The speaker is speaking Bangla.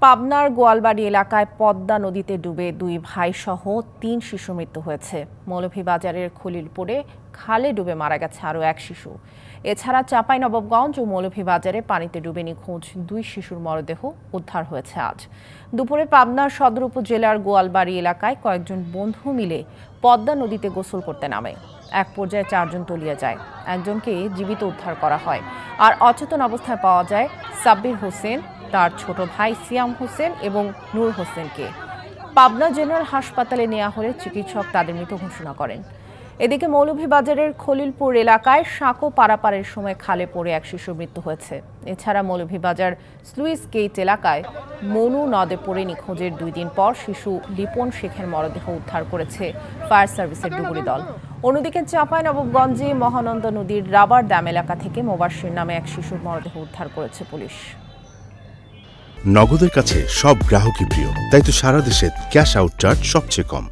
পাবনার গোয়ালবাড়ি এলাকায় পদ্মা নদীতে ডুবে 2 ভাইসহ 3 শিশু মৃত্যু হয়েছে। মৌলভীবাজারের খলিলপুরে খালে ডুবে মারা গেছে আরও 1 শিশু। এছাড়া চাঁপাইনবাবগঞ্জ ও মৌলভীবাজারে পানিতে ডুবে নিখোঁজ 2 শিশুর মরদেহ উদ্ধার হয়েছে আজ। দুপুরে পাবনার সদর উপজেলার গোয়ালবাড়ি এলাকায় কয়েকজন বন্ধু মিলে পদ্মা নদীতে গোসল করতে নামে। এক পর্যায়ে 4 জন তলিয়ে যায়। একজনকে জীবিত উদ্ধার করা হয়। আর অচেতন অবস্থায় পাওয়া যায় সাব্বির হোসেন, তার ছোট ভাই সিয়াম হোসেন এবং নূর হোসেনকে। পাবনা জেনারেল হাসপাতালে নেওয়া হলে চিকিৎসক তাদের মৃত ঘোষণা করেন। এদিকে মৌলভীবাজারের খলিলপুর এলাকায় সাঁকো পারাপারের সময় খালে পড়ে 1 শিশুর মৃত্যু হয়েছে। এছাড়া মৌলভীবাজার স্লুইস গেট এলাকায় মনু নদে পড়ে নিখোঁজের 2 দিন পর শিশু লিপন শেখের মরদেহ উদ্ধার করেছে ফায়ার সার্ভিসের ডুবুরি দল। অন্যদিকে চাঁপাইনবাবগঞ্জে মহানন্দা নদীর রাবার ড্যাম এলাকা থেকে মোবাশ্বির নামে 1 শিশুর মরদেহ উদ্ধার করেছে পুলিশ। নগদের কাছে সব গ্রাহকই প্রিয়, তাই তো সারা দেশে ক্যাশ আউট চার্জ সবচেয়ে কম।